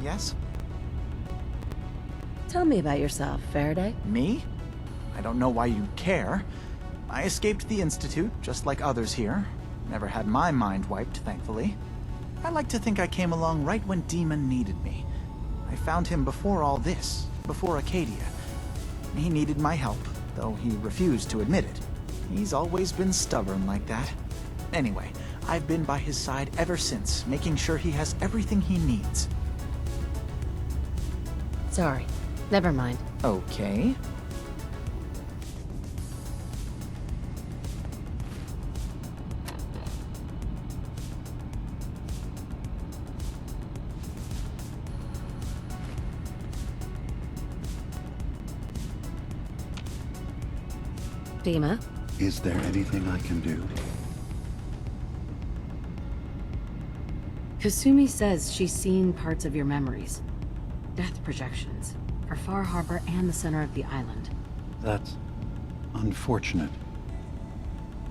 Yes? Tell me about yourself, Faraday. Me? I don't know why you care. I escaped the Institute, just like others here. Never had my mind wiped, thankfully. I like to think I came along right when Dima needed me. I found him before all this, before Acadia. He needed my help, though he refused to admit it. He's always been stubborn like that. Anyway, I've been by his side ever since, making sure he has everything he needs. Sorry. Never mind. Okay. Dima? Is there anything I can do? Kasumi says she's seen parts of your memories. Death projections. For Far Harbor and the center of the island. That's unfortunate.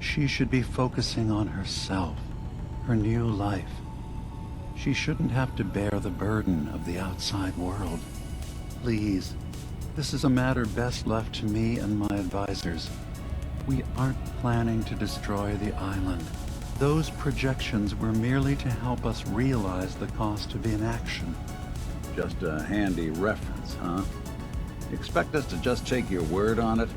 She should be focusing on herself, her new life. She shouldn't have to bear the burden of the outside world. Please, this is a matter best left to me and my advisors. We aren't planning to destroy the island. Those projections were merely to help us realize the cost of inaction. Just a handy reference, huh? Expect us to just take your word on it?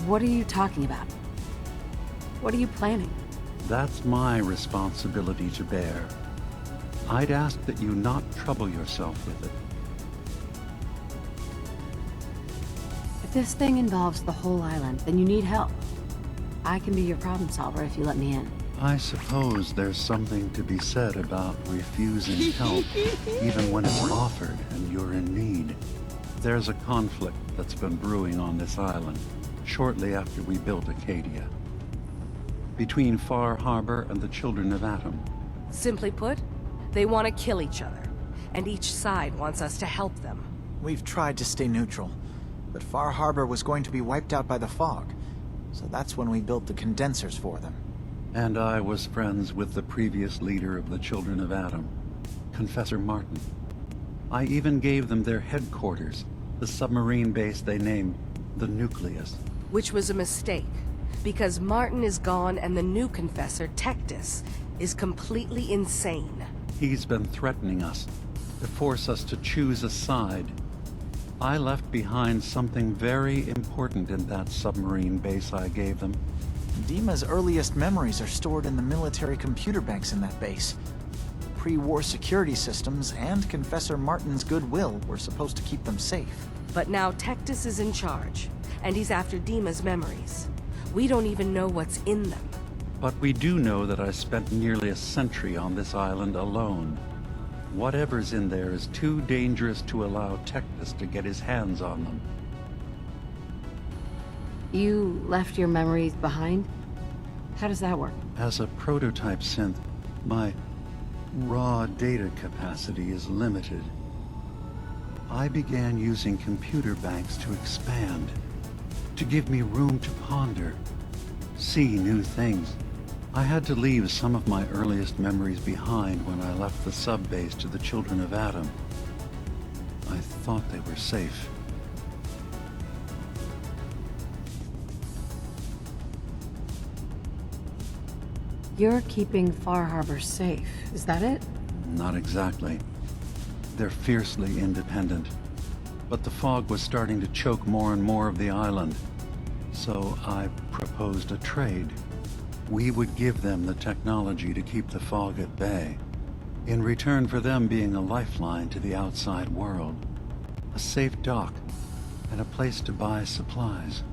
What are you talking about? What are you planning? That's my responsibility to bear. I'd ask that you not trouble yourself with it. If this thing involves the whole island, then you need help. I can be your problem solver if you let me in. I suppose there's something to be said about refusing help, even when it's offered and you're in need. There's a conflict that's been brewing on this island, shortly after we built Acadia. Between Far Harbor and the Children of Atom. Simply put, they want to kill each other, and each side wants us to help them. We've tried to stay neutral, but Far Harbor was going to be wiped out by the fog, so that's when we built the condensers for them. And I was friends with the previous leader of the Children of Atom, Confessor Martin. I even gave them their headquarters, the submarine base they named the Nucleus. Which was a mistake, because Martin is gone and the new Confessor, Tektus, is completely insane. He's been threatening us, to force us to choose a side. I left behind something very important in that submarine base I gave them. Dima's earliest memories are stored in the military computer banks in that base. Pre-war security systems and Confessor Martin's goodwill were supposed to keep them safe. But now Tektus is in charge, and he's after Dima's memories. We don't even know what's in them. But we do know that I spent nearly a century on this island alone. Whatever's in there is too dangerous to allow Tektus to get his hands on them. You left your memories behind? How does that work? As a prototype synth, my raw data capacity is limited. I began using computer banks to expand, to give me room to ponder, see new things. I had to leave some of my earliest memories behind when I left the sub-base to the Children of Atom. I thought they were safe. You're keeping Far Harbor safe, is that it? Not exactly. They're fiercely independent. But the fog was starting to choke more and more of the island. So I proposed a trade. We would give them the technology to keep the fog at bay, in return for them being a lifeline to the outside world, a safe dock, and a place to buy supplies.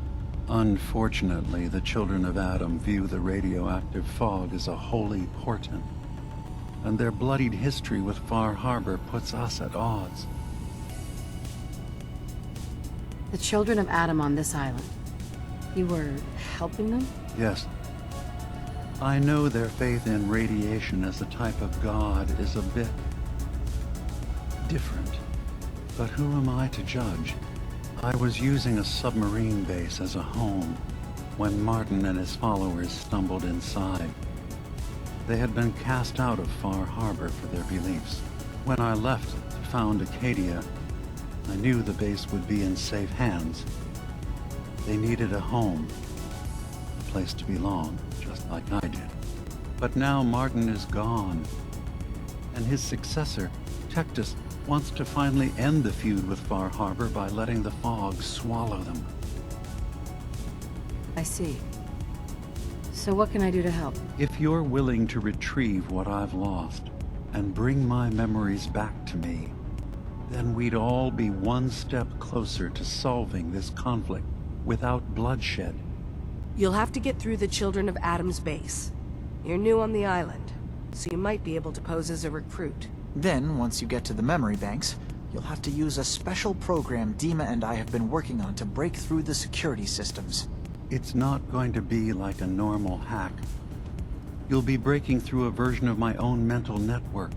Unfortunately, the Children of Atom view the radioactive fog as a holy portent, and their bloodied history with Far Harbor puts us at odds. The Children of Atom on this island. You were helping them? Yes. I know their faith in radiation as a type of god is a bit different, but who am I to judge? I was using a submarine base as a home when Martin and his followers stumbled inside. They had been cast out of Far Harbor for their beliefs. When I left to found Acadia, I knew the base would be in safe hands. They needed a home, a place to belong, just like I did. But now Martin is gone, and his successor, Tektus, wants to finally end the feud with Far Harbor by letting the fog swallow them. I see. So what can I do to help? If you're willing to retrieve what I've lost and bring my memories back to me, then we'd all be one step closer to solving this conflict without bloodshed. You'll have to get through the Children of Adam's base. You're new on the island, so you might be able to pose as a recruit. Then, once you get to the memory banks, you'll have to use a special program Dima and I have been working on to break through the security systems. It's not going to be like a normal hack. You'll be breaking through a version of my own mental network.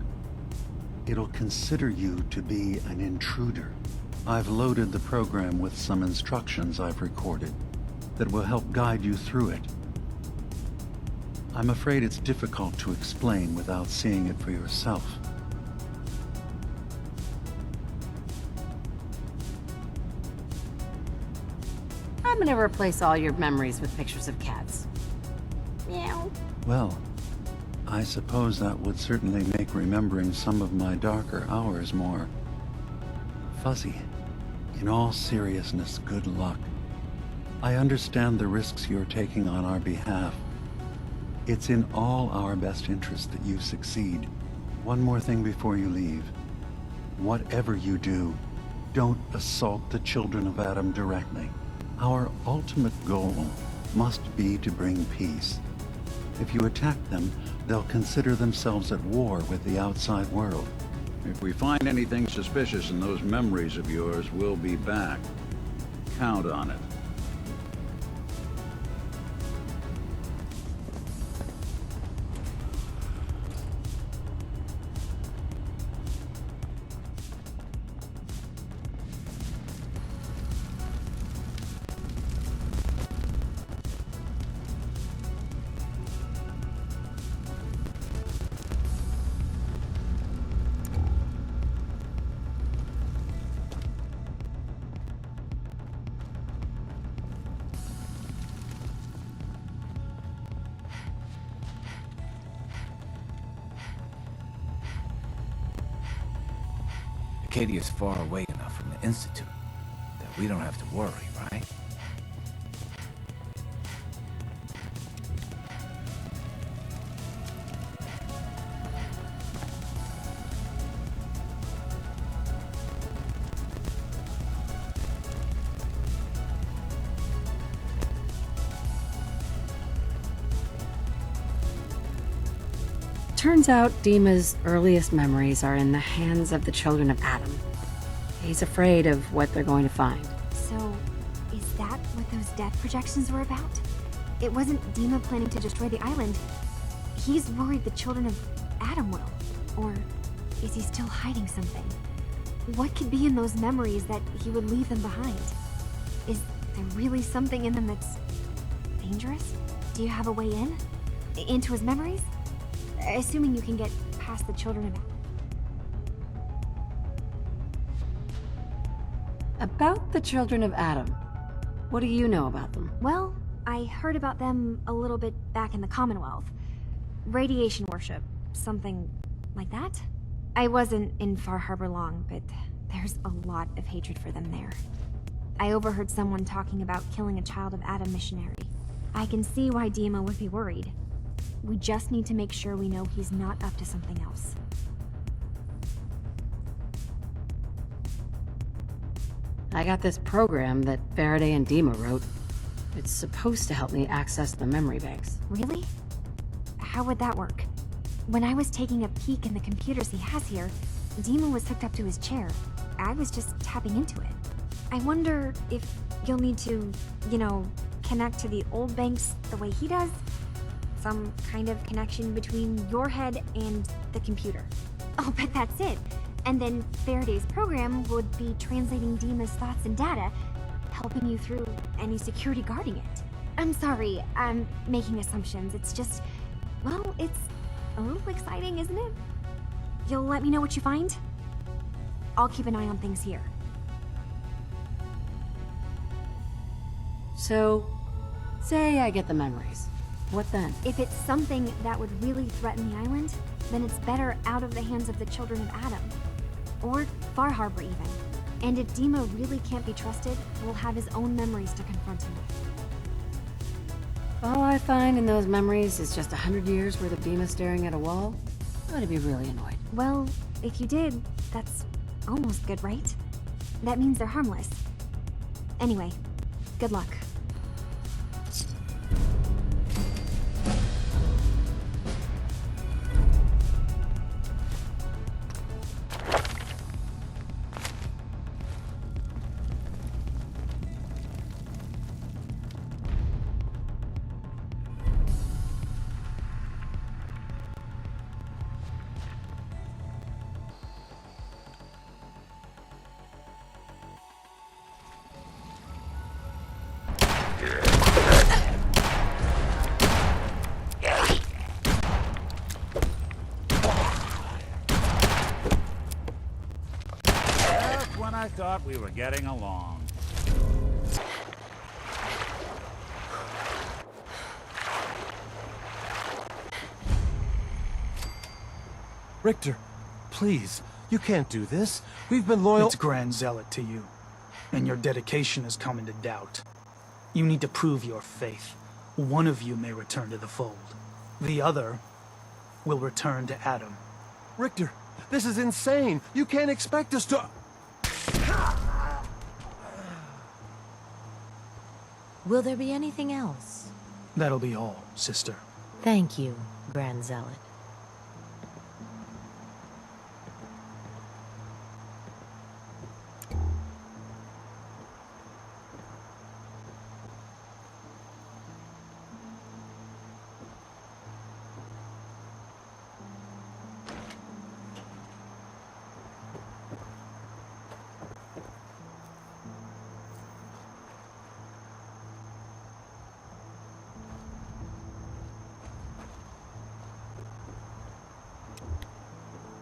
It'll consider you to be an intruder. I've loaded the program with some instructions I've recorded that will help guide you through it. I'm afraid it's difficult to explain without seeing it for yourself. I'm gonna replace all your memories with pictures of cats. Meow. Well, I suppose that would certainly make remembering some of my darker hours more fuzzy. In all seriousness, good luck. I understand the risks you're taking on our behalf. It's in all our best interest that you succeed. One more thing before you leave. Whatever you do, don't assault the Children of Adam directly. Our ultimate goal must be to bring peace. If you attack them, they'll consider themselves at war with the outside world. If we find anything suspicious in those memories of yours, we'll be back. Count on it. Acadia's far away enough from the Institute that we don't have to worry, right? Turns out Dima's earliest memories are in the hands of the Children of Adam. He's afraid of what they're going to find. So, is that what those death projections were about? It wasn't Dima planning to destroy the island. He's worried the Children of Adam will. Or is he still hiding something? What could be in those memories that he would leave them behind? Is there really something in them that's dangerous? Do you have a way in? Into his memories? Assuming you can get past the Children of Adam. About the Children of Adam, what do you know about them? Well, I heard about them a little bit back in the Commonwealth. Radiation worship, something like that. I wasn't in Far Harbor long, but there's a lot of hatred for them there. I overheard someone talking about killing a Child of Adam missionary. I can see why Dima would be worried. We just need to make sure we know he's not up to something else. I got this program that Faraday and Dima wrote. It's supposed to help me access the memory banks. Really? How would that work? When I was taking a peek in the computers he has here, Dima was hooked up to his chair. I was just tapping into it. I wonder if you'll need to, connect to the old banks the way he does? Some kind of connection between your head and the computer. Oh, but that's it. And then Faraday's program would be translating Dima's thoughts and data, helping you through any security guarding it. I'm sorry, I'm making assumptions. It's just, well, it's A little exciting, isn't it? You'll let me know what you find? I'll keep an eye on things here. So, say I get the memories. What then? If it's something that would really threaten the island, then it's better out of the hands of the children of Adam. Or Far Harbor, even. And if Dima really can't be trusted, we'll have his own memories to confront him with. All I find in those memories is just 100 years worth of Dima staring at a wall, I'm gonna be really annoyed. Well, if you did, that's almost good, right? That means they're harmless. Anyway, good luck. I thought we were getting along. Richter, please, you can't do this. We've been loyal— It's Grand Zealot to you, and your dedication has come into doubt. You need to prove your faith. One of you may return to the fold. The other will return to Adam. Richter, this is insane. You can't expect us to— Will there be anything else? That'll be all, sister. Thank you, Grand Zealot.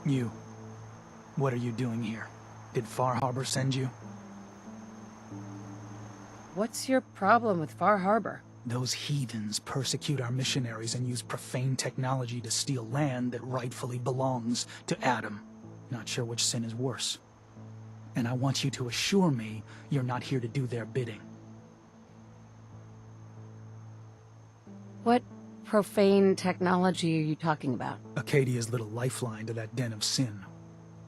You. What are you doing here? Did Far Harbor send you? What's your problem with Far Harbor? Those heathens persecute our missionaries and use profane technology to steal land that rightfully belongs to Adam. Not sure which sin is worse. And I want you to assure me you're not here to do their bidding. What profane technology are you talking about? Acadia's little lifeline to that den of sin.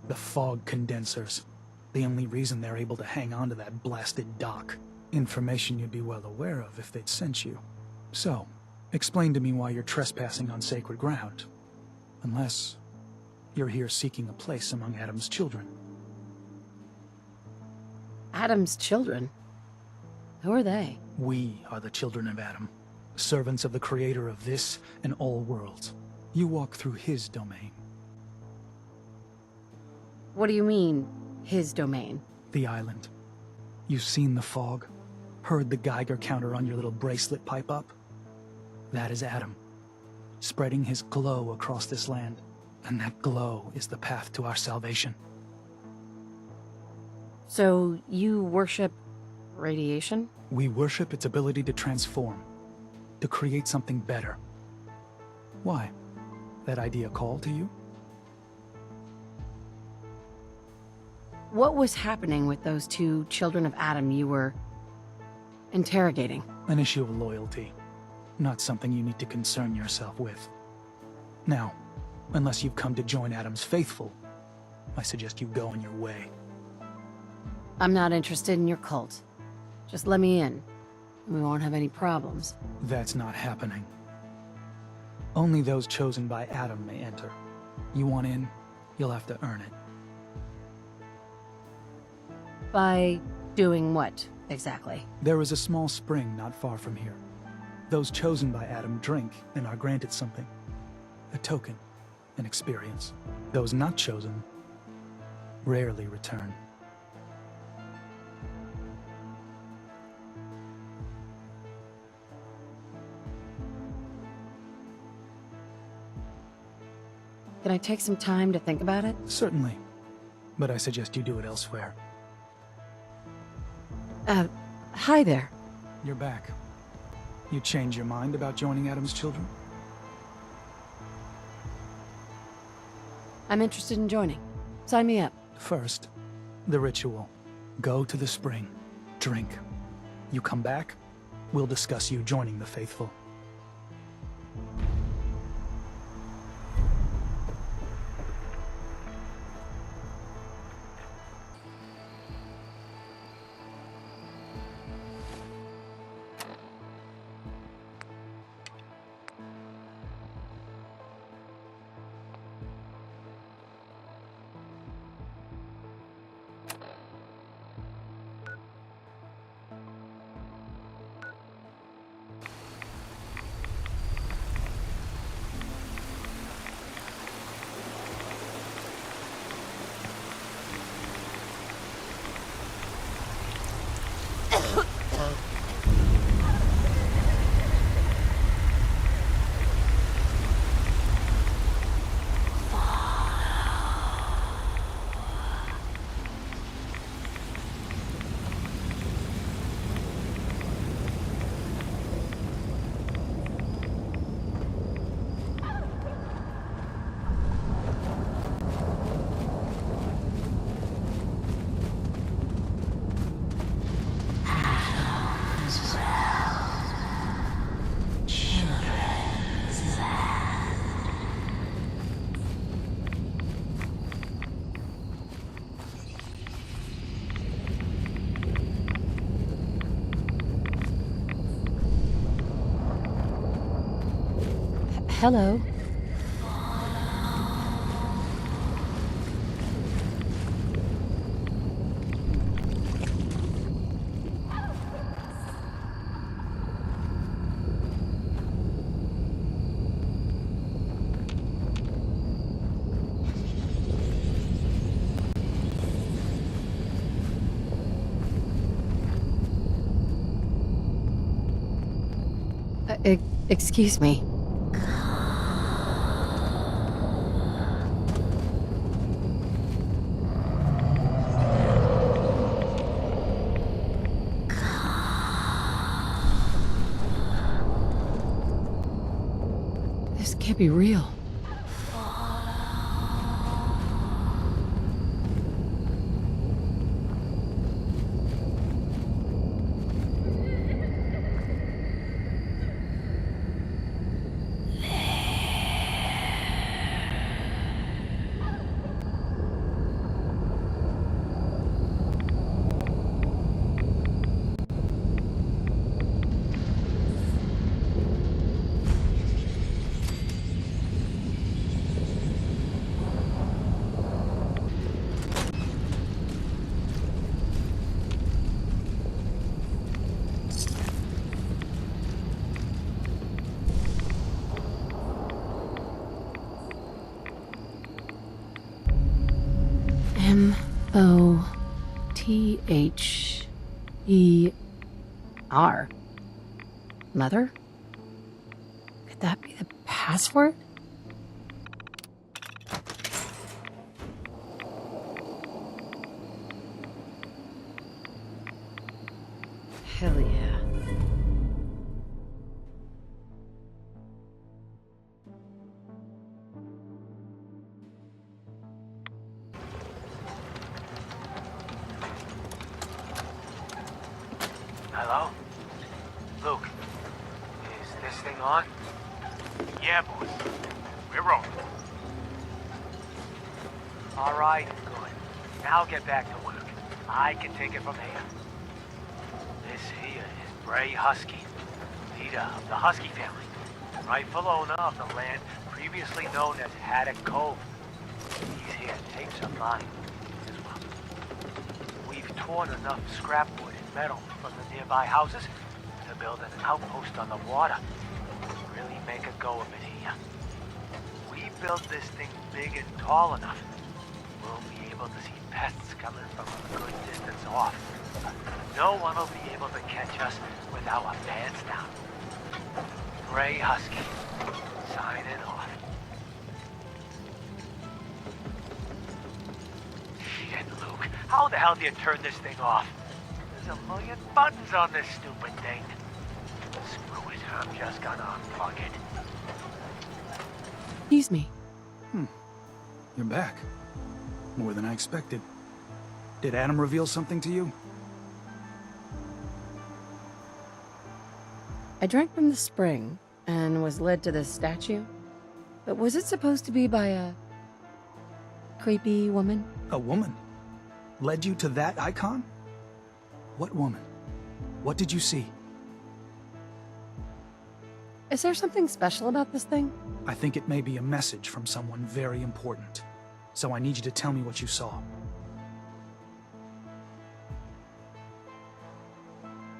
The fog condensers. The only reason they're able to hang on to that blasted dock. Information you'd be well aware of if they'd sent you. So, explain to me why you're trespassing on sacred ground. Unless you're here seeking a place among Adam's children. Adam's children? Who are they? We are the children of Adam. Servants of the creator of this and all worlds. You walk through his domain. What do you mean, his domain? The island. You've seen the fog? Heard the Geiger counter on your little bracelet pipe up? That is Adam, spreading his glow across this land. And that glow is the path to our salvation. So, you worship radiation? We worship its ability to transform. To create something better. Why? That idea call to you? What was happening with those two children of Adam you were interrogating? An issue of loyalty. Not something you need to concern yourself with. Now, unless you've come to join Adam's faithful, I suggest you go on your way. I'm not interested in your cult. Just let me in. We won't have any problems. That's not happening. Only those chosen by Adam may enter. You want in, you'll have to earn it. By doing what, exactly? There is a small spring not far from here. Those chosen by Adam drink and are granted something. A token, an experience. Those not chosen rarely return. Can I take some time to think about it? Certainly. But I suggest you do it elsewhere. Hi there. You're back. You change your mind about joining Adam's children? I'm interested in joining. Sign me up. First, the ritual. Go to the spring. Drink. You come back, we'll discuss you joining the faithful. Hello. Excuse me. This can't be real. M-O-T-H-E-R. Mother? Could that be the password? Hell yeah. Hello? Luke, is this thing on? Yeah, boys. We're rolling. All right, good. Now get back to work. I can take it from here. This here is Bray Husky, leader of the Husky family, rightful owner of the land previously known as Haddock Cove. These here tapes are mine as well. We've torn enough scrap wood and metal from the nearby houses to build an outpost on the water. Really make a go of it here. We built this thing big and tall enough. We'll be able to see pests coming from a good distance off. No one will be able to catch us with our pants down. Gray Husky, signing off. How the hell do you turn this thing off? There's a million buttons on this stupid thing. Screw it, I'm just gonna unplug it. Excuse me. You're back. More than I expected. Did Adam reveal something to you? I drank from the spring and was led to this statue. But was it supposed to be by a creepy woman? A woman? Led you to that icon? What woman? What did you see? Is there something special about this thing? I think it may be a message from someone very important. So I need you to tell me what you saw.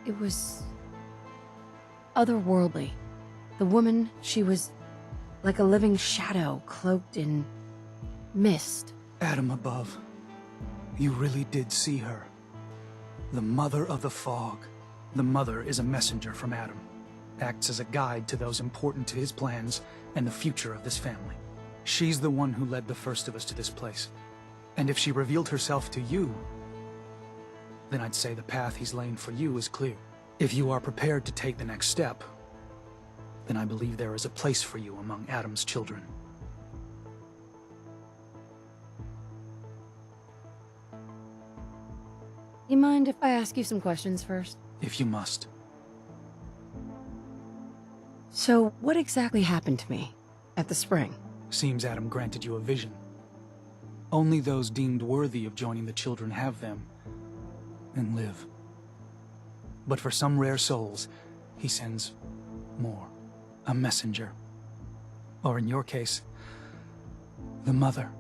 It was otherworldly. The woman, she was like a living shadow cloaked in mist. Adam above. You really did see her. The Mother of the Fog. The Mother is a messenger from Adam. Acts as a guide to those important to his plans and the future of this family. She's the one who led the first of us to this place. And if she revealed herself to you, then I'd say the path he's laying for you is clear. If you are prepared to take the next step, then I believe there is a place for you among Adam's children. You mind if I ask you some questions first? If you must. So, what exactly happened to me at the spring? Seems Adam granted you a vision. Only those deemed worthy of joining the children have them, and live. But for some rare souls, he sends more. A messenger. Or in your case, the Mother.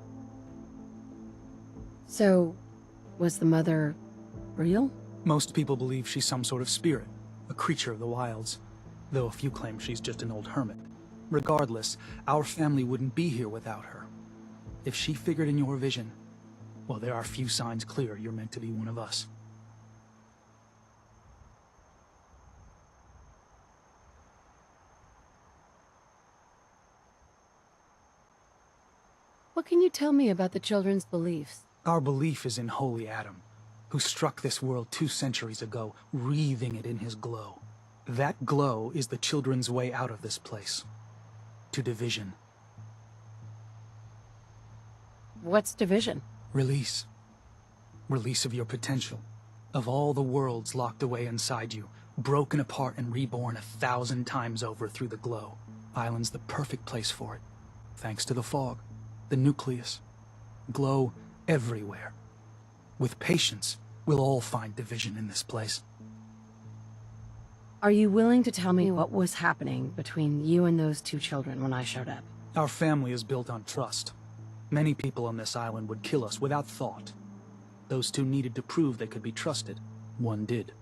So, was the Mother real? Most people believe she's some sort of spirit, a creature of the wilds, though a few claim she's just an old hermit. Regardless, our family wouldn't be here without her. If she figured in your vision, well, there are few signs clear you're meant to be one of us. What can you tell me about the children's beliefs? Our belief is in Holy Adam, who struck this world 2 centuries ago, wreathing it in his glow. That glow is the children's way out of this place. To division. What's division? Release. Release of your potential. Of all the worlds locked away inside you, broken apart and reborn 1,000 times over through the glow. Island's the perfect place for it. Thanks to the fog, the nucleus. Glow everywhere. With patience, we'll all find division in this place. Are you willing to tell me what was happening between you and those 2 children when I showed up? Our family is built on trust. Many people on this island would kill us without thought. Those 2 needed to prove they could be trusted. One did.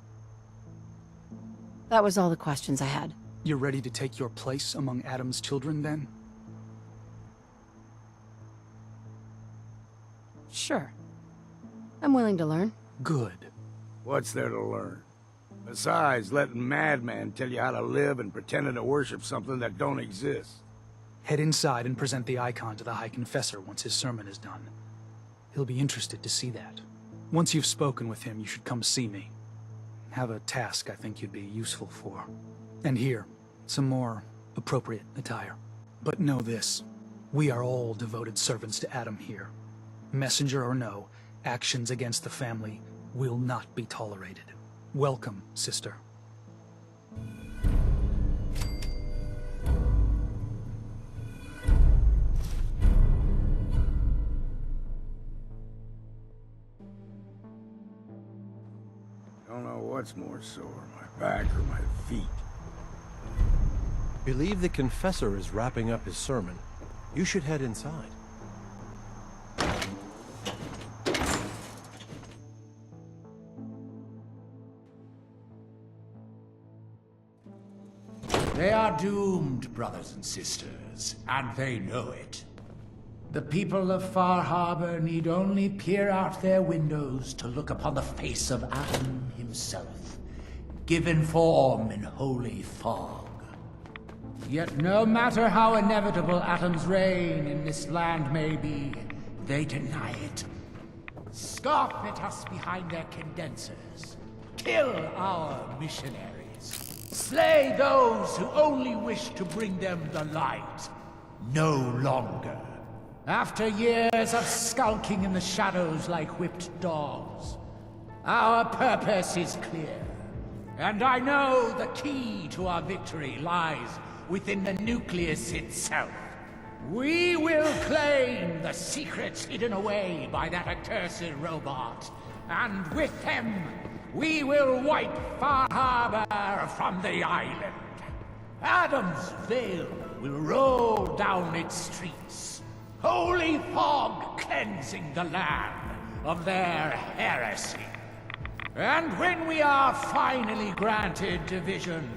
That was all the questions I had. You're ready to take your place among Adam's children, then? Sure. I'm willing to learn. Good. What's there to learn? Besides letting madmen tell you how to live and pretending to worship something that don't exist. Head inside and present the icon to the High Confessor once his sermon is done. He'll be interested to see that. Once you've spoken with him, you should come see me. Have a task I think you'd be useful for. And here, some more appropriate attire. But know this, we are all devoted servants to Adam here. Messenger or no, actions against the family will not be tolerated. Welcome, sister. Don't know what's more sore, my back or my feet. Believe the Confessor is wrapping up his sermon. You should head inside. They are doomed, brothers and sisters, and they know it. The people of Far Harbor need only peer out their windows to look upon the face of Adam himself, given form in holy fog. Yet no matter how inevitable Adam's reign in this land may be, they deny it. scoff at us behind their condensers, kill our missionaries, slay those who only wish to bring them the light, no longer. After years of skulking in the shadows like whipped dogs, our purpose is clear. And I know the key to our victory lies within the Nucleus itself. We will claim the secrets hidden away by that accursed robot, and with them, we will wipe Far Harbor from the island. Adam's veil will roll down its streets, holy fog cleansing the land of their heresy. And when we are finally granted division,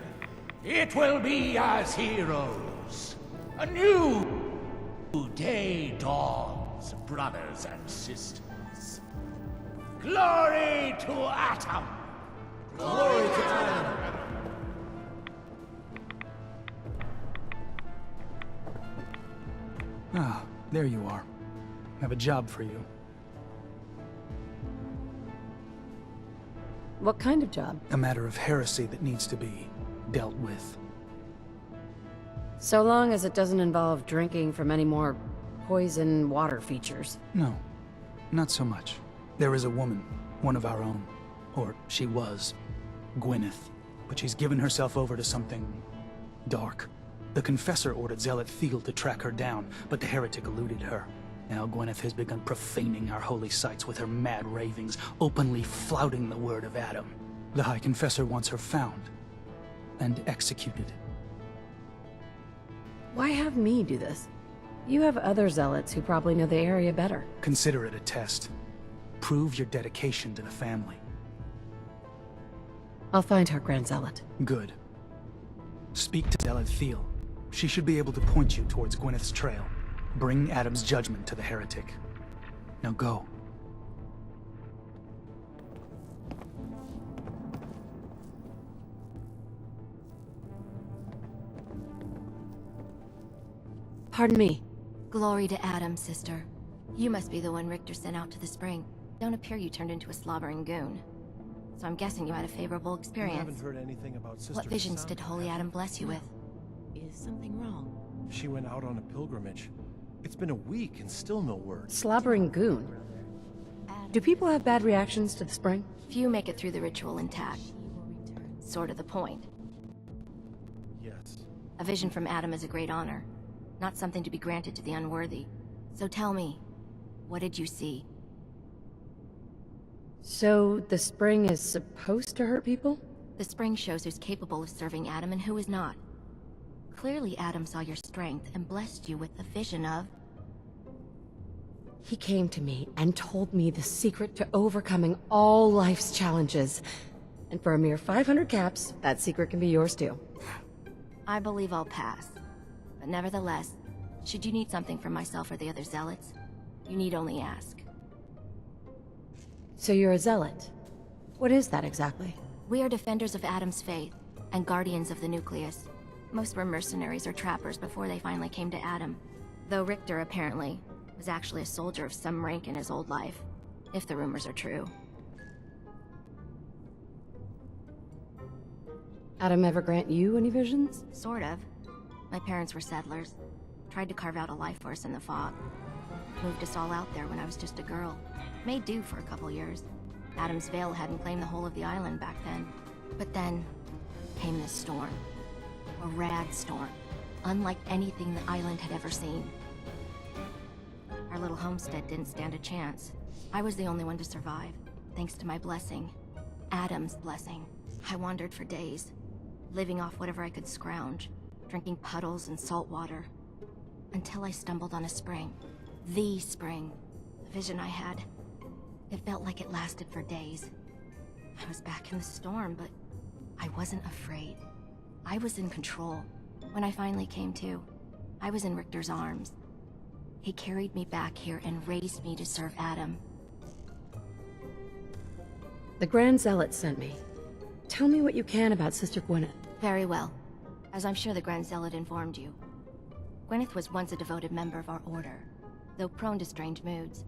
it will be as heroes. A new day dawns, brothers and sisters. Glory to Atom! Glory to Atom! Ah, there you are. I have a job for you. What kind of job? A matter of heresy that needs to be dealt with. So long as it doesn't involve drinking from any more poison water features. No, not so much. There is a woman, one of our own. Or she was. Gwyneth. But she's given herself over to something dark. The Confessor ordered Zealot Thiel to track her down, but the heretic eluded her. Now Gwyneth has begun profaning our holy sites with her mad ravings, openly flouting the word of Adam. The High Confessor wants her found and executed. Why have me do this? You have other zealots who probably know the area better. Consider it a test. Prove your dedication to the family. I'll find her, Grand Zealot. Good. Speak to Zealot Thiel. She should be able to point you towards Gwyneth's trail. Bring Adam's judgment to the heretic. Now go. Pardon me. Glory to Adam, sister. You must be the one Richter sent out to the spring. Don't appear you turned into a slobbering goon. So I'm guessing you had a favorable experience. I haven't heard anything about Sister What visions Kasumi. did Holy Adam bless you with? Is something wrong? She went out on a pilgrimage. It's been a week and still no word. Slobbering goon. Do people have bad reactions to the spring? Few make it through the ritual intact. Sort of the point. Yes. A vision from Adam is a great honor, not something to be granted to the unworthy. So tell me, what did you see? So, the spring is supposed to hurt people? The spring shows who's capable of serving Adam and who is not. Clearly Adam saw your strength and blessed you with the vision of... He came to me and told me the secret to overcoming all life's challenges. And for a mere 500 caps, that secret can be yours too. I believe I'll pass. But nevertheless, should you need something from myself or the other zealots, you need only ask. So you're a zealot. What is that exactly? We are defenders of Adam's faith, and guardians of the Nucleus. Most were mercenaries or trappers before they finally came to Adam. Though Richter, apparently, was actually a soldier of some rank in his old life, if the rumors are true. Adam ever grant you any visions? Sort of. My parents were settlers. Tried to carve out a life for us in the fog. Moved us all out there when I was just a girl. Made do for a couple years. Adam's veil hadn't claimed the whole of the island back then. But then came this storm. A rad storm. Unlike anything the island had ever seen. Our little homestead didn't stand a chance. I was the only one to survive, thanks to my blessing. Adam's blessing. I wandered for days, living off whatever I could scrounge, drinking puddles and salt water, until I stumbled on a spring. The spring. The vision I had. It felt like it lasted for days. I was back in the storm, but I wasn't afraid. I was in control. When I finally came to, I was in Richter's arms. He carried me back here and raised me to serve Adam. The Grand Zealot sent me. Tell me what you can about Sister Gwyneth. Very well. As I'm sure the Grand Zealot informed you. Gwyneth was once a devoted member of our order, though prone to strange moods.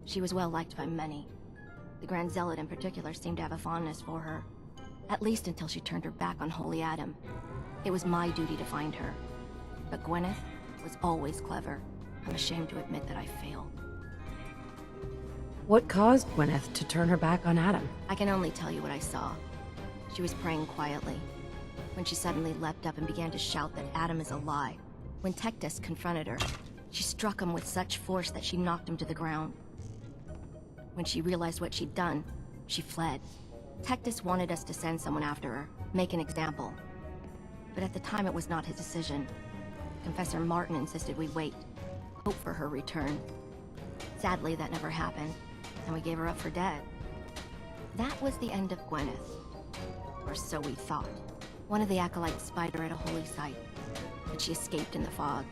She was well liked by many. The Grand Zealot in particular seemed to have a fondness for her. At least until she turned her back on Holy Adam. It was my duty to find her. But Gwyneth was always clever. I'm ashamed to admit that I failed. What caused Gwyneth to turn her back on Adam? I can only tell you what I saw. She was praying quietly, when she suddenly leapt up and began to shout that Adam is a lie. When Tektus confronted her, she struck him with such force that she knocked him to the ground. When she realized what she'd done, she fled. Tektus wanted us to send someone after her, make an example. But at the time it was not his decision. Confessor Martin insisted we wait, hope for her return. Sadly, that never happened, and we gave her up for dead. That was the end of Gwyneth. Or so we thought. One of the acolytes spied her at a holy site, but she escaped in the fog.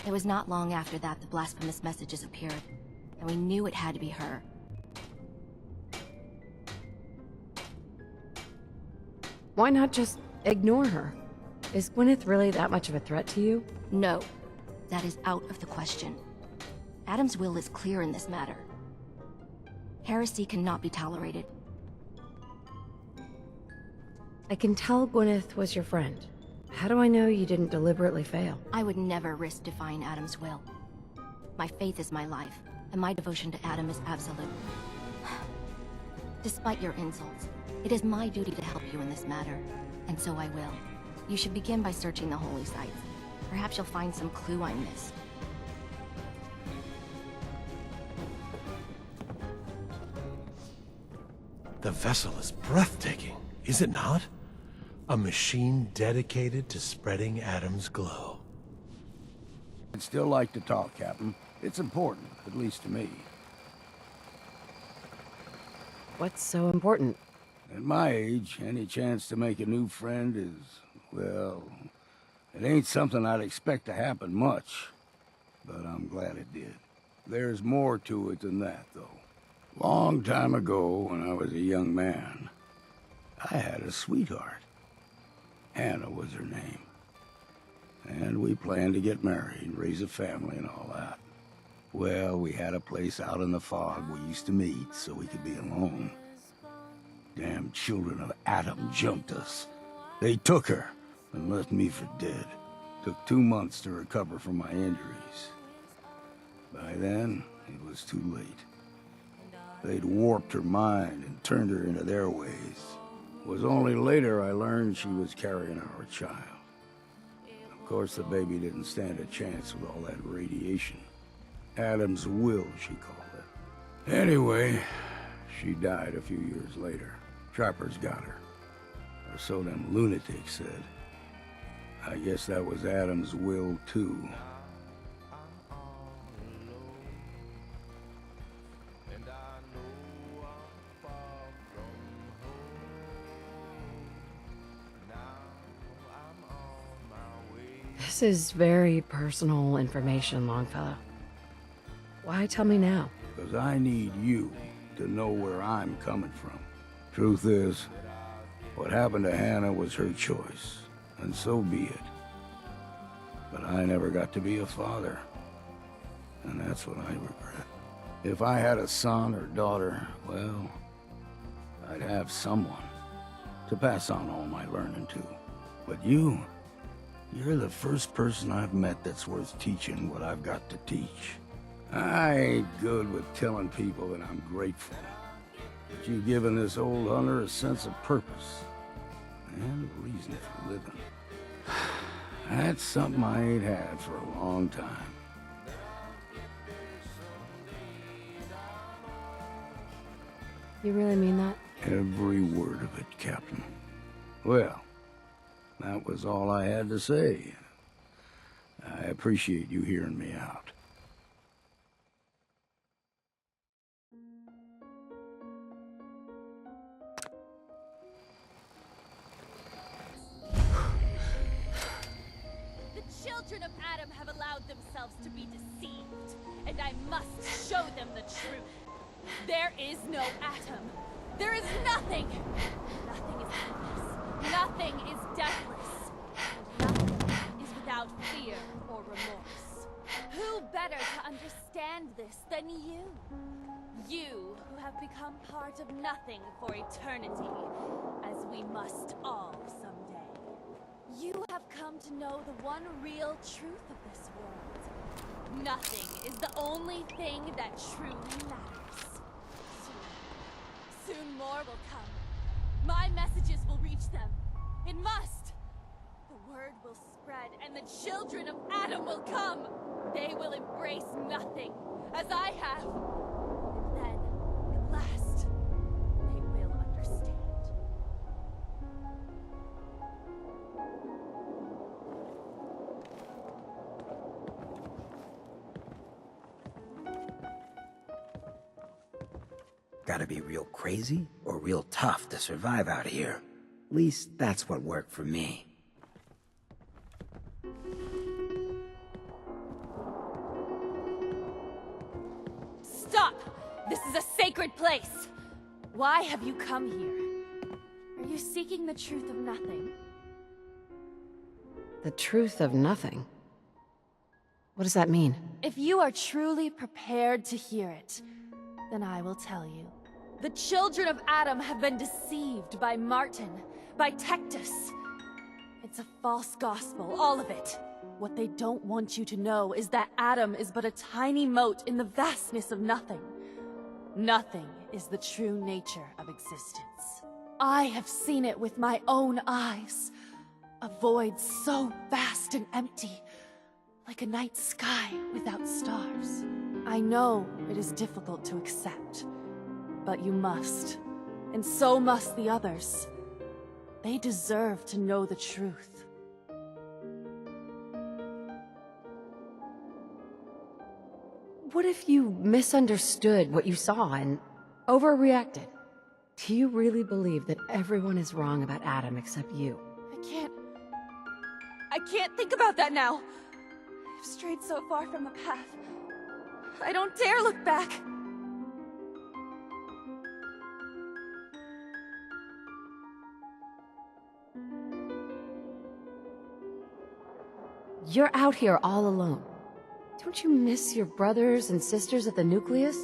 It was not long after that the blasphemous messages appeared, and we knew it had to be her. Why not just ignore her? Is Gwyneth really that much of a threat to you? No, that is out of the question. Adam's will is clear in this matter. Heresy cannot be tolerated. I can tell Gwyneth was your friend. How do I know you didn't deliberately fail? I would never risk defying Adam's will. My faith is my life, and my devotion to Adam is absolute. Despite your insults, it is my duty to help you in this matter, and so I will. You should begin by searching the holy sites. Perhaps you'll find some clue I missed. The vessel is breathtaking, is it not? A machine dedicated to spreading Adam's glow. I'd still like to talk, Captain. It's important, at least to me. What's so important? At my age, any chance to make a new friend is, well, it ain't something I'd expect to happen much, but I'm glad it did. There's more to it than that, though. Long time ago, when I was a young man, I had a sweetheart. Hannah was her name. And we planned to get married, raise a family and all that. Well, we had a place out in the fog we used to meet so we could be alone. Damn children of Adam jumped us. They took her and left me for dead. Took 2 months to recover from my injuries. By then, it was too late. They'd warped her mind and turned her into their ways. It was only later I learned she was carrying our child. Of course, the baby didn't stand a chance with all that radiation. Adam's will, she called it. Anyway, she died a few years later. Trappers got her. Or so them lunatics said. I guess that was Adam's will, too. This is very personal information, Longfellow. Why tell me now? Because I need you to know where I'm coming from. Truth is, what happened to Hannah was her choice, and so be it. But I never got to be a father, and that's what I regret. If I had a son or daughter, well, I'd have someone to pass on all my learning to. But you're the first person I've met that's worth teaching what I've got to teach. I ain't good with telling people that I'm grateful, but you've given this old hunter a sense of purpose and a reason for living. That's something I ain't had for a long time. You really mean that? Every word of it, Captain. Well, that was all I had to say. I appreciate you hearing me out. The children of Adam have allowed themselves to be deceived, and I must show them the truth. There is no Adam. There is nothing. Nothing is endless. Nothing is deathless. Nothing is without fear or remorse. Who better to understand this than you? You, who have become part of nothing for eternity, as we must all someday. You have come to know the one real truth of this world. Nothing is the only thing that truly matters. Soon more will come. My messages will reach them. It must. The word will spread, and the children of Adam will come. They will embrace nothing, as I have. And then, at last, they will understand. Gotta be real crazy or real tough to survive out here. At least that's what worked for me. Stop! This is a sacred place! Why have you come here? Are you seeking the truth of nothing? The truth of nothing? What does that mean? If you are truly prepared to hear it, then I will tell you. The children of Adam have been deceived by Martin, by Tektus. It's a false gospel, all of it. What they don't want you to know is that Adam is but a tiny mote in the vastness of nothing. Nothing is the true nature of existence. I have seen it with my own eyes. A void so vast and empty, like a night sky without stars. I know it is difficult to accept, but you must, and so must the others. They deserve to know the truth. What if you misunderstood what you saw and overreacted? Do you really believe that everyone is wrong about Adam except you? I can't think about that now. I've strayed so far from the path. I don't dare look back. You're out here all alone. Don't you miss your brothers and sisters at the Nucleus?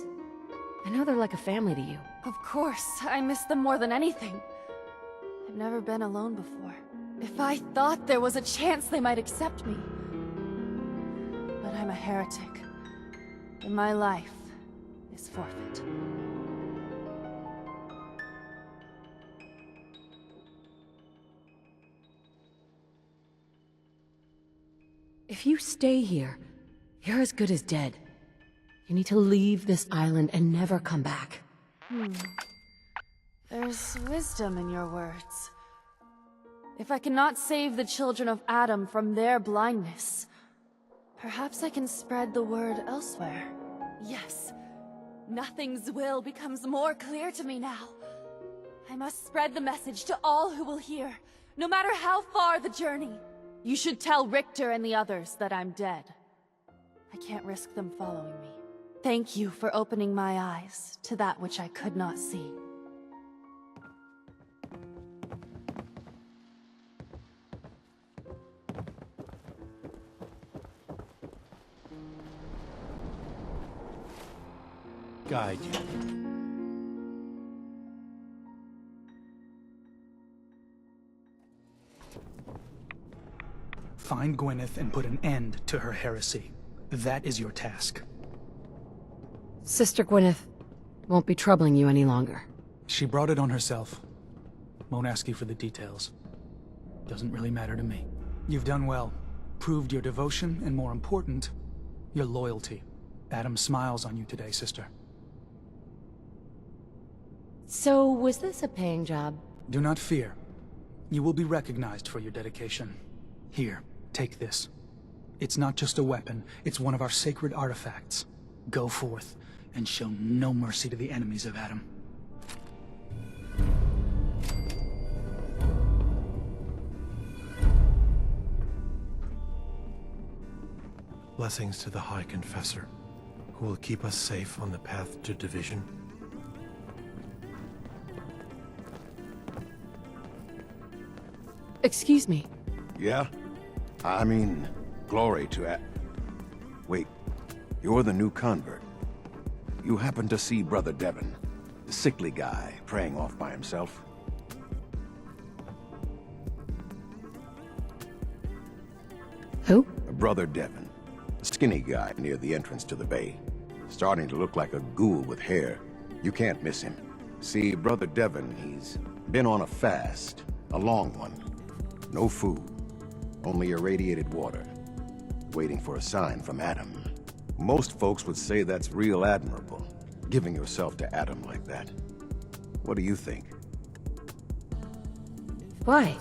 I know they're like a family to you. Of course, I miss them more than anything. I've never been alone before. If I thought there was a chance they might accept me. But I'm a heretic. And my life is forfeit. If you stay here, you're as good as dead. You need to leave this island and never come back. There's wisdom in your words. If I cannot save the children of Adam from their blindness, perhaps I can spread the word elsewhere. Yes, Nothing's will becomes more clear to me now. I must spread the message to all who will hear, no matter how far the journey. You should tell Richter and the others that I'm dead. I can't risk them following me. Thank you for opening my eyes to that which I could not see. Guide you. Find Gwyneth and put an end to her heresy. That is your task. Sister Gwyneth won't be troubling you any longer. She brought it on herself. Won't ask you for the details. Doesn't really matter to me. You've done well. Proved your devotion, and more important, your loyalty. Adam smiles on you today, sister. So, was this a paying job? Do not fear. You will be recognized for your dedication. Here, take this. It's not just a weapon, it's one of our sacred artifacts. Go forth, and show no mercy to the enemies of Adam. Blessings to the High Confessor, who will keep us safe on the path to division. Excuse me. Yeah? I mean, glory to it. Wait, You're the new convert. You happen to see Brother Devin, the sickly guy praying off by himself? Who? Brother Devin, a skinny guy near the entrance to the bay. Starting to look like a ghoul with hair. You can't miss him. See, Brother Devin, he's been on a fast. A long one. No food. Only irradiated water. Waiting for a sign from Adam. Most folks would say that's real admirable, giving yourself to Adam like that. What do you think? Why?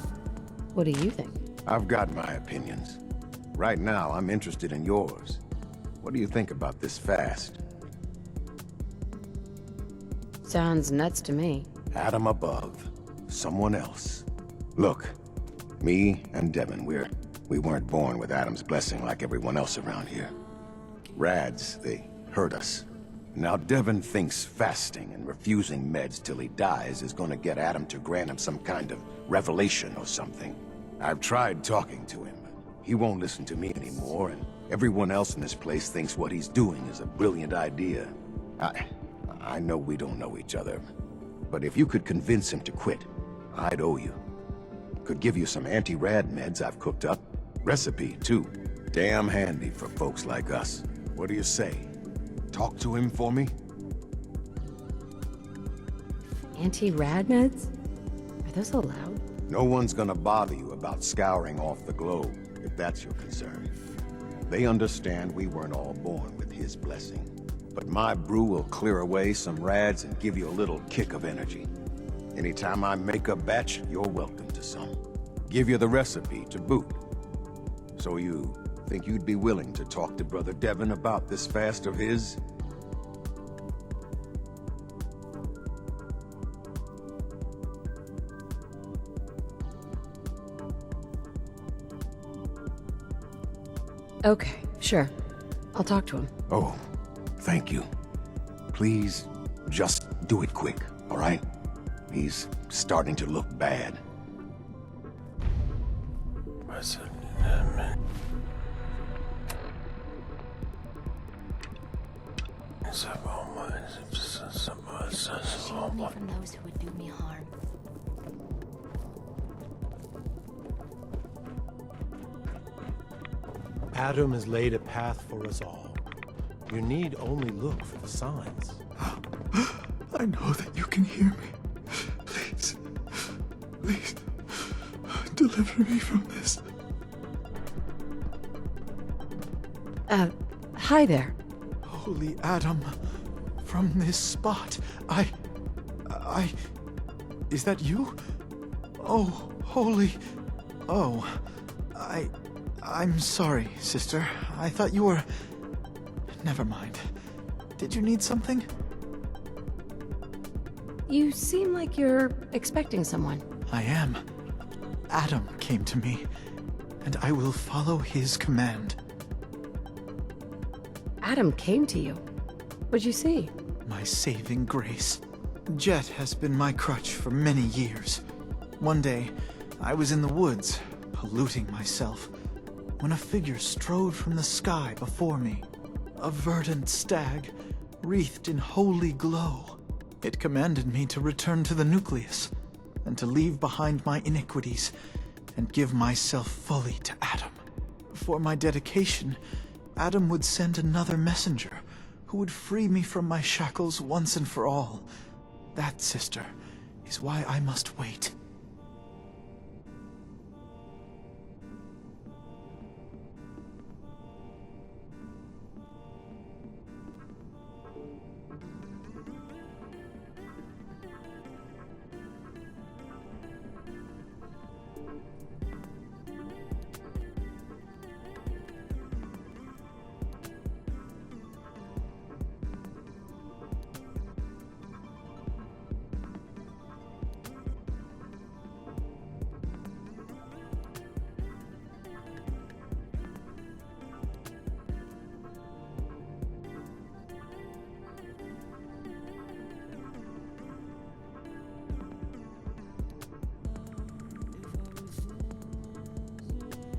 What do you think? I've got my opinions. Right now, I'm interested in yours. What do you think about this fast? Sounds nuts to me. Adam above. Someone else. Look, me and Devin, we weren't born with Adam's blessing like everyone else around here. Rads, they hurt us. Now Devin thinks fasting and refusing meds till he dies is gonna get Adam to grant him some kind of revelation or something. I've tried talking to him, but he won't listen to me anymore, and everyone else in this place thinks what he's doing is a brilliant idea. I know we don't know each other, but if you could convince him to quit, I'd owe you. Could give you some anti-rad meds I've cooked up. Recipe, too. Damn handy for folks like us. What do you say? Talk to him for me? Anti-rad meds? Are those allowed? No one's gonna bother you about scouring off the globe, if that's your concern. They understand we weren't all born with his blessing. But my brew will clear away some rads and give you a little kick of energy. Anytime I make a batch, you're welcome to some. Give you the recipe to boot. So you think you'd be willing to talk to Brother Devin about this fast of his? Okay, sure. I'll talk to him. Oh, thank you. Please, just do it quick, all right? He's starting to look bad. Shield me from those who would do me harm. Adam has laid a path for us all. You need only look for the signs. I know that you can hear me. Please, please, deliver me from this. Hi there. Holy Adam, from this spot, is that you? Oh, holy, oh, I'm sorry, sister. I thought you were... Never mind. Did you need something? You seem like you're expecting someone. I am. Adam came to me, and I will follow his command. Adam came to you. What'd you see? My saving grace. Jet has been my crutch for many years. One day, I was in the woods, polluting myself, when a figure strode from the sky before me. A verdant stag, wreathed in holy glow. It commanded me to return to the Nucleus, and to leave behind my iniquities, and give myself fully to Adam. For my dedication, Adam would send another messenger, who would free me from my shackles once and for all. That, sister, is why I must wait.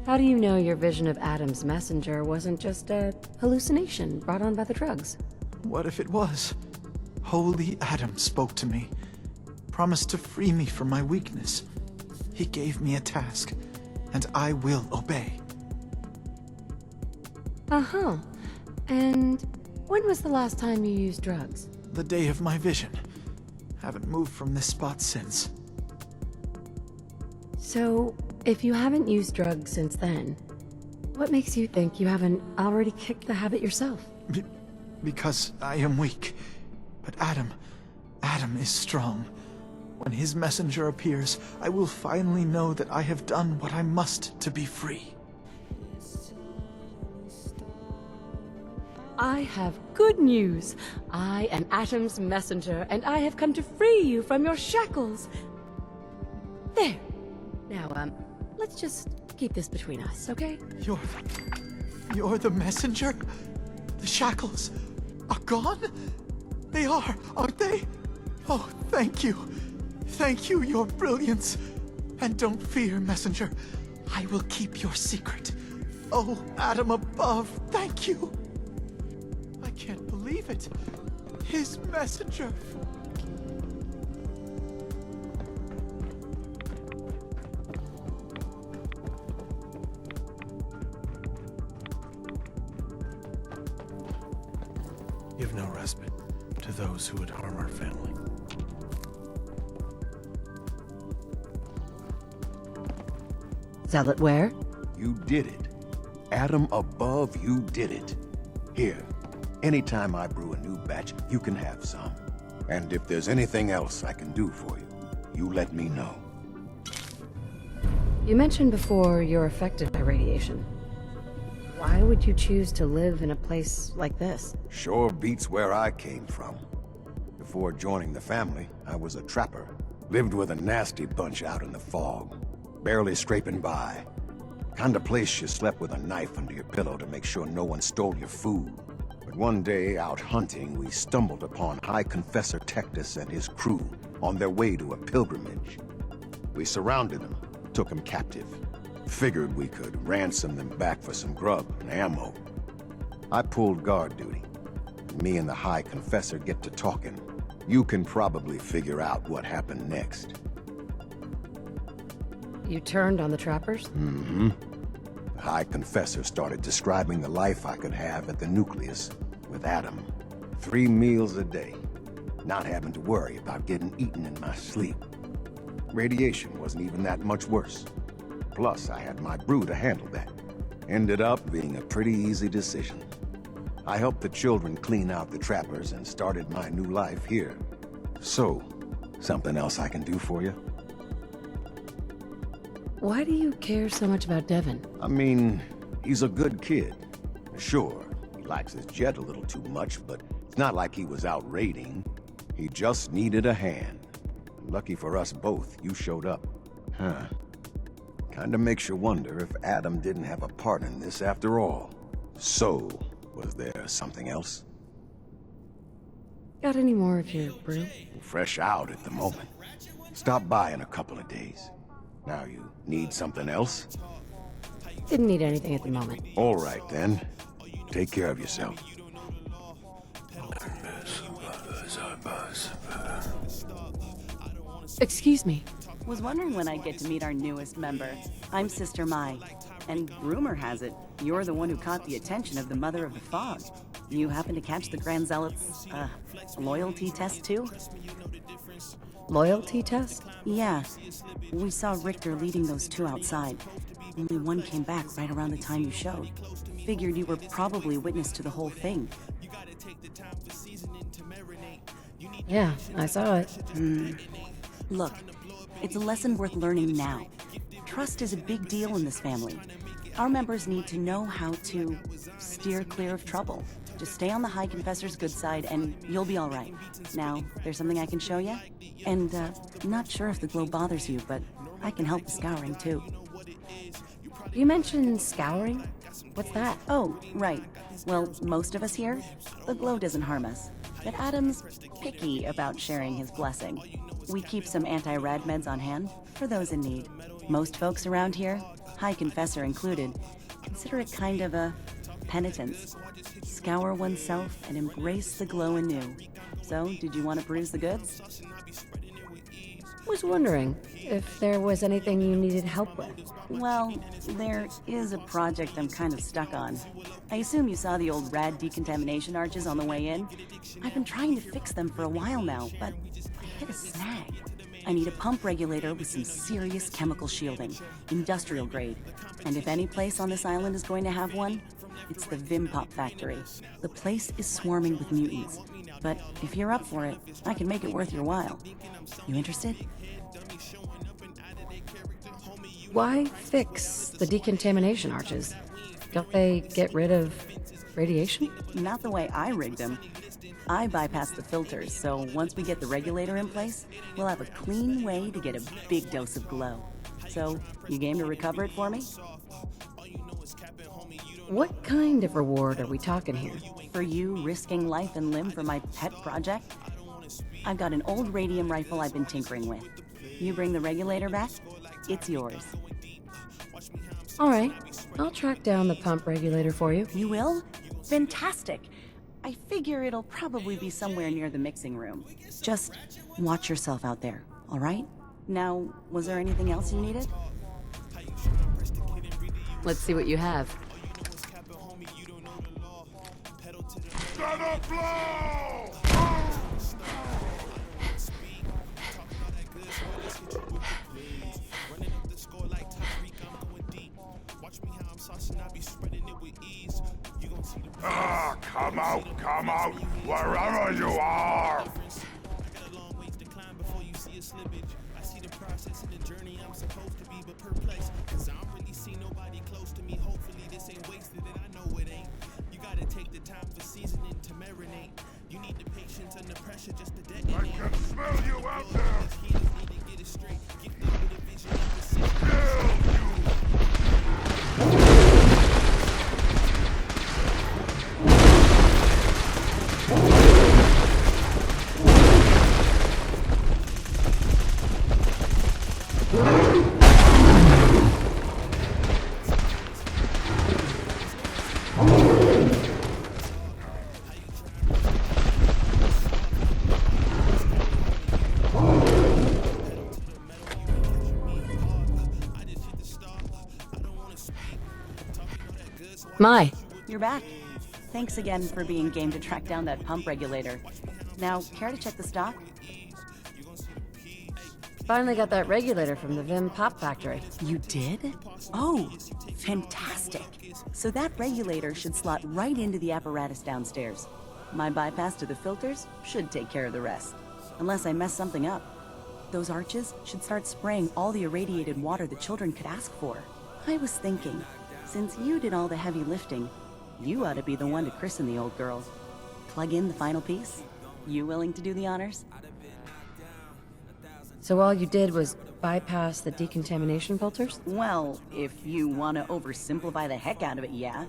How do you know your vision of Adam's messenger wasn't just a hallucination brought on by the drugs? What if it was? Holy Adam spoke to me, promised to free me from my weakness. He gave me a task, and I will obey. Uh-huh. And when was the last time you used drugs? The day of my vision. Haven't moved from this spot since. So, if you haven't used drugs since then, what makes you think you haven't already kicked the habit yourself? Because I am weak. But Adam is strong. When his messenger appears, I will finally know that I have done what I must to be free. I have good news. I am Adam's messenger, and I have come to free you from your shackles. There. Now, let's just keep this between us, okay? You're the messenger? The shackles are gone? They are, aren't they? Oh, thank you. Thank you, your brilliance. And don't fear, messenger. I will keep your secret. Oh, Adam above, thank you. I can't believe it. His messenger. Give no respite to those who would harm our family. Zealot where? You did it. Adam above, you did it. Here, anytime I brew a new batch, you can have some. And if there's anything else I can do for you, you let me know. You mentioned before you're affected by radiation. Why would you choose to live in a place like this? Sure beats where I came from. Before joining the family, I was a trapper. Lived with a nasty bunch out in the fog. Barely scraping by. Kind of place you slept with a knife under your pillow to make sure no one stole your food. But one day, out hunting, we stumbled upon High Confessor Tektus and his crew on their way to a pilgrimage. We surrounded them, took them captive. Figured we could ransom them back for some grub and ammo. I pulled guard duty. Me and the High Confessor get to talking. You can probably figure out what happened next. You turned on the trappers? Mm-hmm. The High Confessor started describing the life I could have at the Nucleus with Adam. 3 meals a day. Not having to worry about getting eaten in my sleep. Radiation wasn't even that much worse. Plus, I had my brew to handle that. Ended up being a pretty easy decision. I helped the children clean out the trappers and started my new life here. So, something else I can do for you? Why do you care so much about Devin? I mean, he's a good kid. Sure, he likes his jet a little too much, but it's not like he was out raiding. He just needed a hand. Lucky for us both, you showed up. Huh. Kinda makes you wonder if Adam didn't have a part in this after all. So, was there something else? Got any more of your brew? Fresh out at the moment. Stop by in a couple of days. Now you need something else? Didn't need anything at the moment. All right then. Take care of yourself. Excuse me. Was wondering when I'd get to meet our newest member. I'm Sister Mai, and rumor has it, you're the one who caught the attention of the Mother of the Fog. You happen to catch the Grand Zealot's, loyalty test too? Loyalty test? Yeah. We saw Richter leading those 2 outside. Only one came back right around the time you showed. Figured you were probably witness to the whole thing. Yeah, I saw it. Look, it's a lesson worth learning now. Trust is a big deal in this family. Our members need to know how to steer clear of trouble. Just stay on the High Confessor's good side and you'll be all right. Now, there's something I can show you? And, not sure if the glow bothers you, but I can help with scouring too. You mentioned scouring? What's that? Oh, right. Well, most of us here, the glow doesn't harm us. But Adam's picky about sharing his blessing. We keep some anti-rad meds on hand for those in need. Most folks around here, High Confessor included, consider it kind of a penitence. Scour oneself and embrace the glow anew. So, did you want to peruse the goods? Was wondering if there was anything you needed help with. Well, there is a project I'm kind of stuck on. I assume you saw the old rad decontamination arches on the way in? I've been trying to fix them for a while now, but I hit a snag. I need a pump regulator with some serious chemical shielding, industrial grade. And if any place on this island is going to have one, it's the Vim Factory. The place is swarming with mutants. But if you're up for it, I can make it worth your while. You interested? Why fix the decontamination arches? Don't they get rid of radiation? Not the way I rigged them. I bypassed the filters, so once we get the regulator in place, we'll have a clean way to get a big dose of glow. So, you game to recover it for me? What kind of reward are we talking here? For you risking life and limb for my pet project? I've got an old radium rifle I've been tinkering with. You bring the regulator back, it's yours. Alright, I'll track down the pump regulator for you. You will? Fantastic! I figure it'll probably be somewhere near the mixing room. Just watch yourself out there, alright? Now, was there anything else you needed? Let's see what you have. Ah, come out, wherever you are! I can smell you out there! Mai. You're back. Thanks again for being game to track down that pump regulator. Now, care to check the stock? Finally got that regulator from the Vim Factory. You did? Oh, fantastic. So that regulator should slot right into the apparatus downstairs. My bypass to the filters should take care of the rest. Unless I mess something up. Those arches should start spraying all the irradiated water the children could ask for. I was thinking, since you did all the heavy lifting, you ought to be the one to christen the old girl. Plug in the final piece? You willing to do the honors? So all you did was bypass the decontamination filters? Well, if you want to oversimplify the heck out of it, yeah.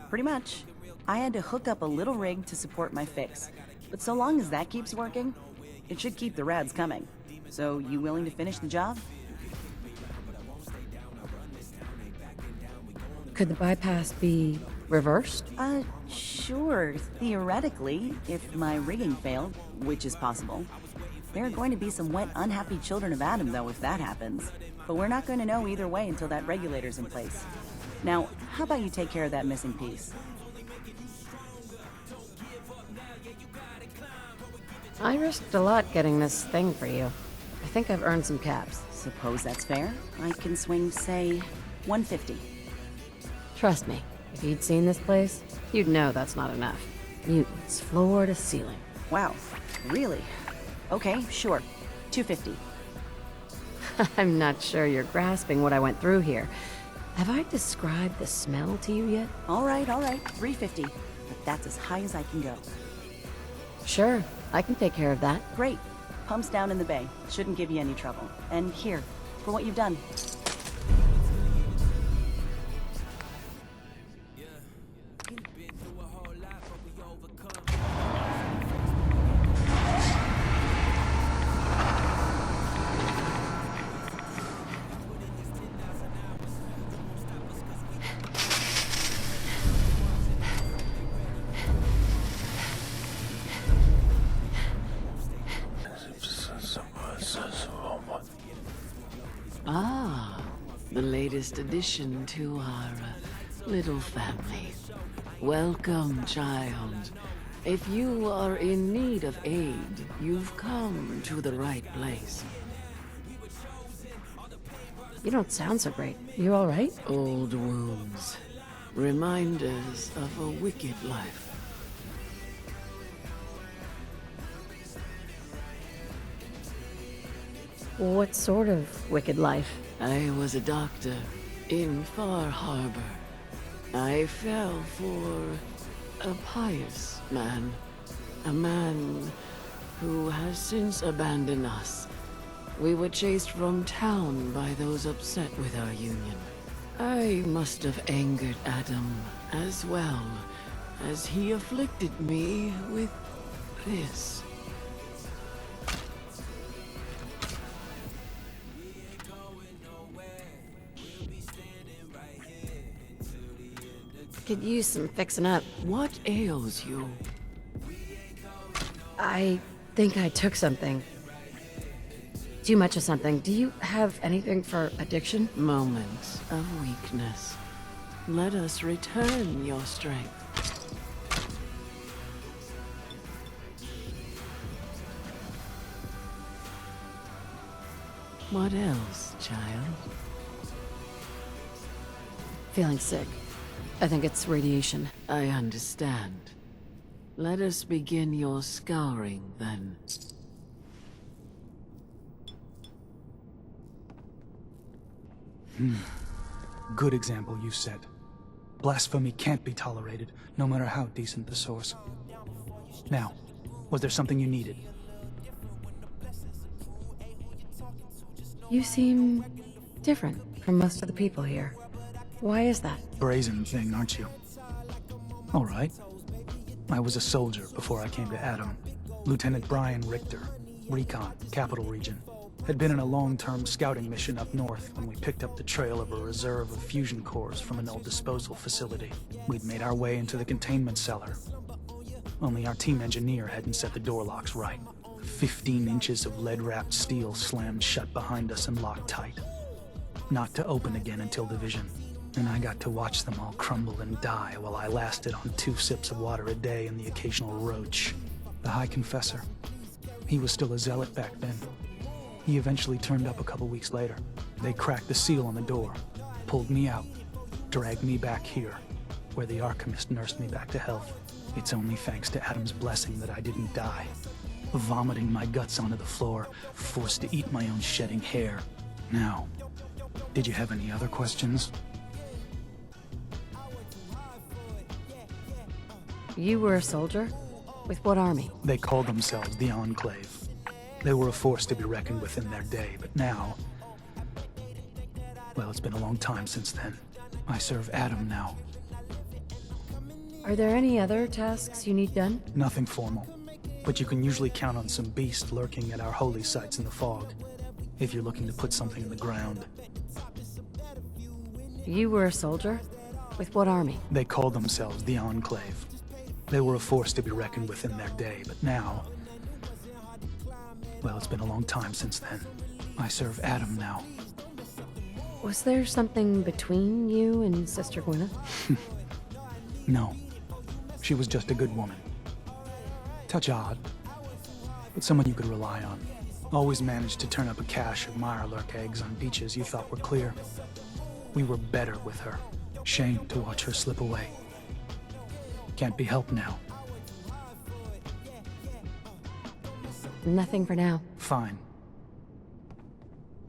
Pretty much. I had to hook up a little rig to support my fix. But so long as that keeps working, it should keep the rads coming. So, you willing to finish the job? Could the bypass be reversed? Sure, theoretically, if my rigging failed, which is possible. There are going to be some wet, unhappy children of Adam, though, if that happens. But we're not going to know either way until that regulator's in place. Now, how about you take care of that missing piece? I risked a lot getting this thing for you. I think I've earned some caps. Suppose that's fair. I can swing, say, 150. Trust me, if you'd seen this place, you'd know that's not enough. Mutants, floor to ceiling. Wow, really? Okay, sure. 250. I'm not sure you're grasping what I went through here. Have I described the smell to you yet? All right, 350. But that's as high as I can go. Sure, I can take care of that. Great. Pump's down in the bay. Shouldn't give you any trouble. And here, for what you've done. latest addition to our little family. Welcome, child. If you are in need of aid, you've come to the right place. You don't sound so great. You all right? Old wounds. Reminders of a wicked life. What sort of wicked life? I was a doctor in Far Harbor. I fell for a pious man. A man who has since abandoned us. We were chased from town by those upset with our union. I must have angered Adam as well, as he afflicted me with this. Could use some fixing up. What ails you? I think I took something. Too much of something. Do you have anything for addiction? Moments of weakness. Let us return your strength. What else, child? Feeling sick. I think it's radiation. I understand. Let us begin your scouring, then. Good example you set. Blasphemy can't be tolerated, no matter how decent the source. Now, was there something you needed? You seem different from most of the people here. Why is that? Brazen thing, aren't you? All right. I was a soldier before I came to Adam. Lieutenant Brian Richter, Recon, Capital Region. Had been in a long-term scouting mission up north when we picked up the trail of a reserve of fusion cores from an old disposal facility. We'd made our way into the containment cellar. Only our team engineer hadn't set the door locks right. 15 inches of lead-wrapped steel slammed shut behind us and locked tight. Not to open again until division. And I got to watch them all crumble and die while I lasted on 2 sips of water a day and the occasional roach. The High Confessor. He was still a Zealot back then. He eventually turned up a couple weeks later. They cracked the seal on the door, pulled me out, dragged me back here, where the Archemist nursed me back to health. It's only thanks to Adam's blessing that I didn't die. Vomiting my guts onto the floor, forced to eat my own shedding hair. Now, did you have any other questions? You were a soldier? With what army? They called themselves the Enclave. They were a force to be reckoned with in their day, but now... Well, it's been a long time since then. I serve Adam now. Are there any other tasks you need done? Nothing formal, but you can usually count on some beast lurking at our holy sites in the fog, if you're looking to put something in the ground. You were a soldier? With what army? They called themselves the Enclave. They were a force to be reckoned with in their day, but now... Well, it's been a long time since then. I serve Adam now. Was there something between you and Sister Gwyneth? No. She was just a good woman. Touch odd, but someone you could rely on. Always managed to turn up a cache of mirelurk eggs on beaches you thought were clear. We were better with her. Shame to watch her slip away. Can't be helped now. Nothing for now. Fine.